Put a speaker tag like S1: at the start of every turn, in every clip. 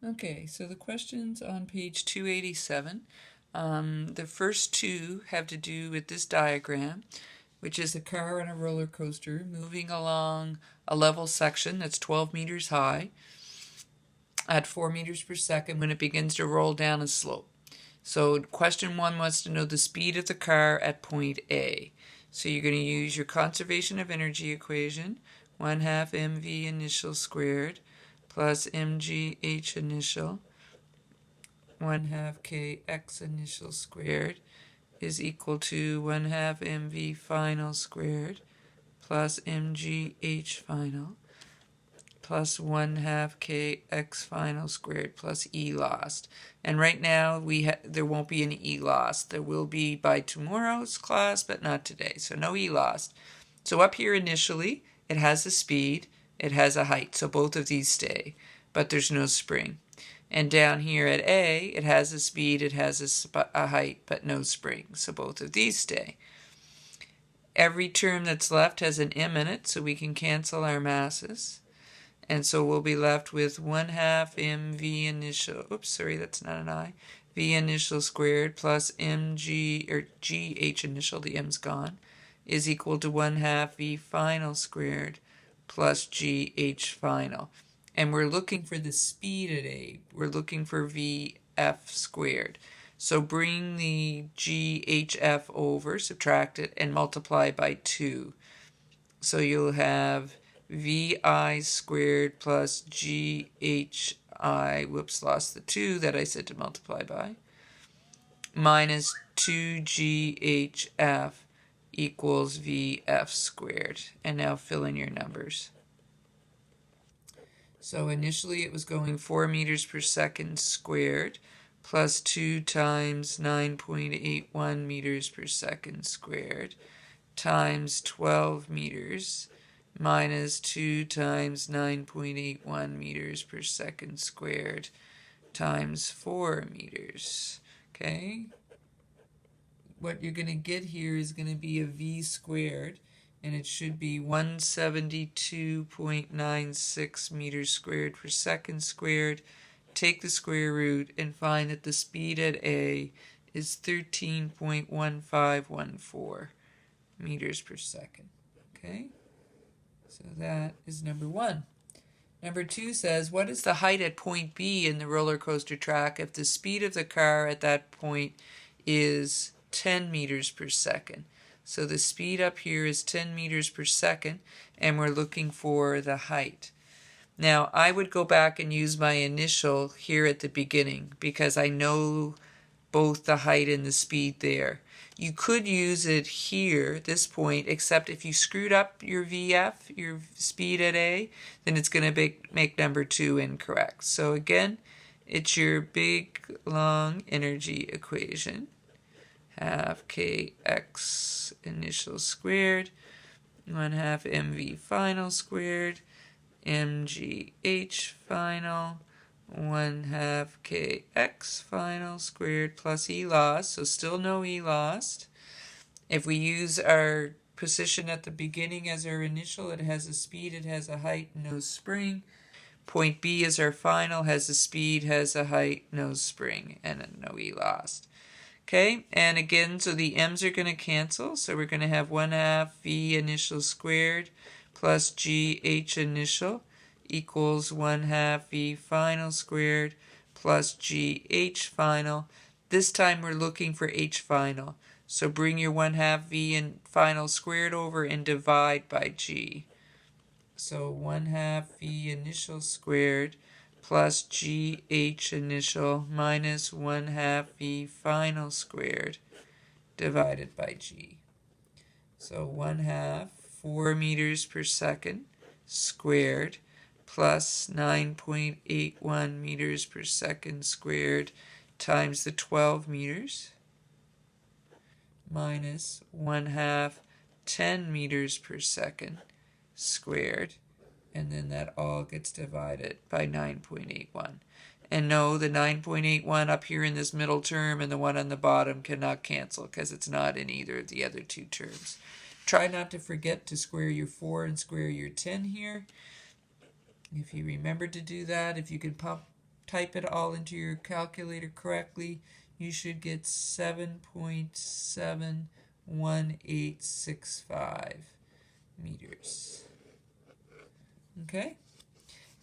S1: Okay, so the questions on page 287, the first two have to do with this diagram, which is a car on a roller coaster moving along a level section that's 12 meters high at 4 meters per second when it begins to roll down a slope. So question 1 wants to know the speed of the car at point A. So you're going to use your conservation of energy equation, 1/2 mv initial squared plus mgh initial 1/2 kx initial squared is equal to 1/2 mv final squared plus mgh final plus 1/2 kx final squared plus E lost. And right now there won't be any E lost. There will be by tomorrow's class, but not today. So no E lost. So up here initially, it has a speed, it has a height. So both of these stay, but there's no spring. And down here at A, it has a speed, it has a height, but no spring. So both of these stay. Every term that's left has an m in it, so we can cancel our masses. And so we'll be left with 1/2 mv initial, oops, sorry, that's not an I, v initial squared plus mg, or gh initial, the m's gone, is equal to 1/2 v final squared plus gh final. And we're looking for the speed at A. We're looking for vf squared. So bring the GHF over, subtract it, and multiply by 2. So you'll have VI squared plus GHI, whoops, lost the 2 that I said to multiply by, minus 2GHF equals VF squared. And now fill in your numbers. So initially it was going 4 meters per second squared plus 2 times 9.81 meters per second squared times 12 meters minus 2 times 9.81 meters per second squared times 4 meters. Okay? What you're going to get here is going to be a v squared, and it should be 172.96 meters squared per second squared. Take the square root and find that the speed at A is 13.1514 meters per second. Okay? So that is number 1. Number 2 says, what is the height at point B in the roller coaster track if the speed of the car at that point is 10 meters per second? So the speed up here is 10 meters per second, and we're looking for the height. Now, I would go back and use my initial here at the beginning because I know both the height and the speed there. You could use it here, this point, except if you screwed up your VF, your speed at A, then it's going to make number 2 incorrect. So again, it's your big, long energy equation. Half kx initial squared, 1/2 mv final squared, mgh final, 1/2 kx final squared plus E lost, so still no E lost. If we use our position at the beginning as our initial, it has a speed, it has a height, no spring. Point B is our final, has a speed, has a height, no spring, and no E lost. Okay, and again, so the m's are going to cancel, so we're going to have 1/2 v initial squared plus gh initial equals 1/2 v final squared plus gh final. This time we're looking for h final, so bring your 1/2 v in final squared over and divide by g. So 1/2 v initial squared plus gh initial minus 1/2 v final squared divided by g. So 1/2, 4 meters per second squared plus 9.81 meters per second squared times the 12 meters minus 1/2, 10 meters per second squared, and then that all gets divided by 9.81. And no, the 9.81 up here in this middle term and the one on the bottom cannot cancel because it's not in either of the other two terms. Try not to forget to square your 4 and square your 10 here. If you remember to do that, if you can type it all into your calculator correctly, you should get 7.71865 meters. Okay?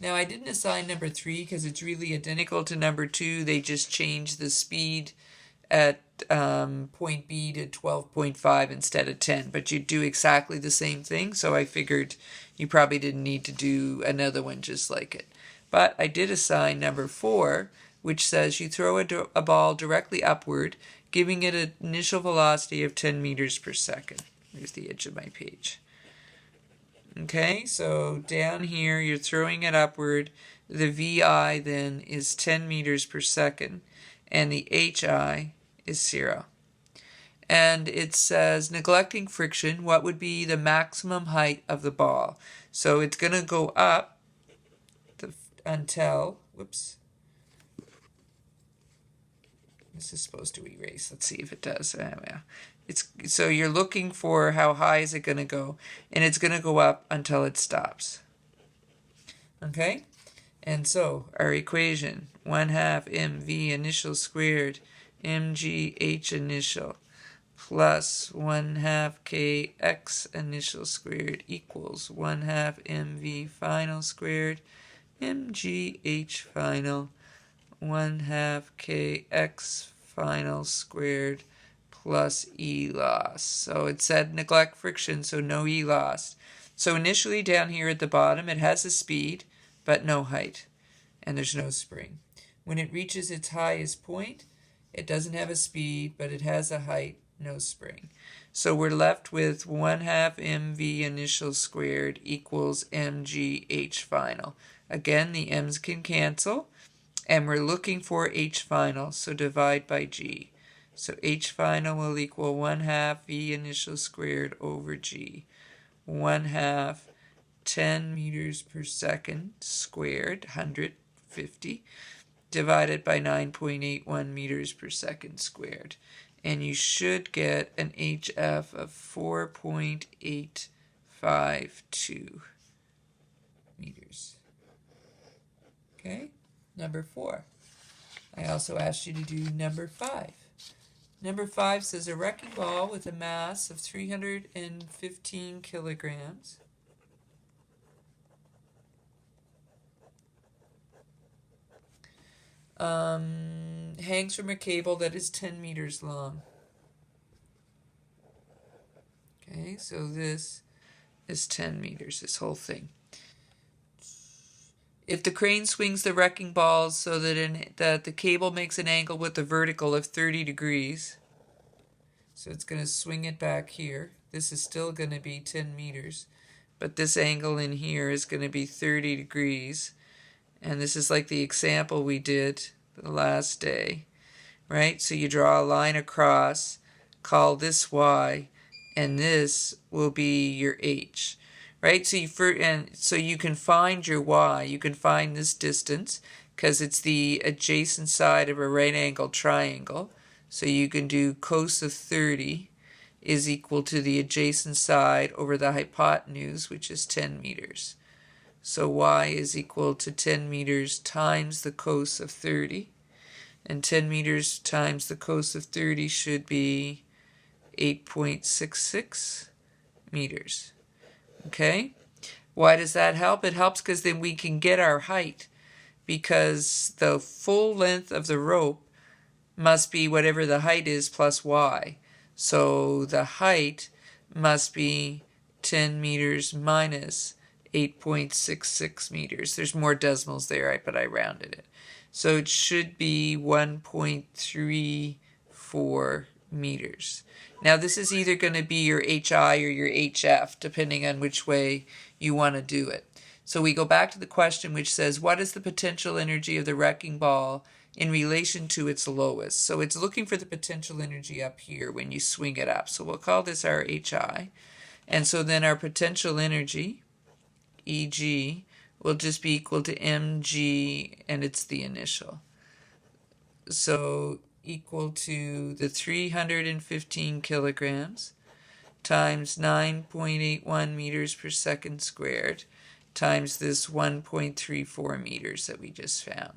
S1: Now I didn't assign number 3 because it's really identical to number 2. They just changed the speed at point B to 12.5 instead of 10, but you do exactly the same thing, so I figured you probably didn't need to do another one just like it. But I did assign number 4, which says you throw a ball directly upward, giving it an initial velocity of 10 meters per second. Here's the edge of my page. Okay, so down here you're throwing it upward. The VI then is 10 meters per second, and the HI is 0. And it says, neglecting friction, what would be the maximum height of the ball? So it's going to go up until, whoops, this is supposed to erase. Let's see if it does. Yeah. So you're looking for how high is it going to go, and it's going to go up until it stops. Okay? And so our equation, 1/2 mv initial squared mgh initial plus 1/2 kx initial squared equals 1/2 mv final squared mgh final 1/2 kx final squared plus E loss. So it said neglect friction, so no E loss. So initially down here at the bottom it has a speed but no height, and there's no spring. When it reaches its highest point, it doesn't have a speed, but it has a height, no spring. So we're left with 1/2 mv initial squared equals mgh final. Again, the m's can cancel, and we're looking for h final, so divide by g. So h final will equal 1/2 v initial squared over g. 1/2 10 meters per second squared, 150, divided by 9.81 meters per second squared. And you should get an HF of 4.852 meters. Okay, number 4. I also asked you to do number 5. Number 5 says a wrecking ball with a mass of 315 kilograms hangs from a cable that is 10 meters long. Okay, so this is 10 meters, this whole thing. If the crane swings the wrecking ball so that the cable makes an angle with the vertical of 30 degrees, so it's going to swing it back here. This is still going to be 10 meters, but this angle in here is going to be 30 degrees. And this is like the example we did the last day, right? So you draw a line across, call this Y, and this will be your H, right? So you can find your Y. You can find this distance because it's the adjacent side of a right angle triangle. So you can do cos of 30 is equal to the adjacent side over the hypotenuse, which is 10 meters. So y is equal to 10 meters times the cos of 30. And 10 meters times the cos of 30 should be 8.66 meters. Okay? Why does that help? It helps because then we can get our height, because the full length of the rope must be whatever the height is plus y. So the height must be 10 meters minus 8.66 meters. There's more decimals there, but I rounded it. So it should be 1.34 meters. Now this is either going to be your HI or your HF, depending on which way you want to do it. So we go back to the question which says, what is the potential energy of the wrecking ball in relation to its lowest? So it's looking for the potential energy up here when you swing it up. So we'll call this our HI. And so then our potential energy, EG, will just be equal to mg, and it's the initial. So equal to the 315 kilograms times 9.81 meters per second squared times this 1.34 meters that we just found.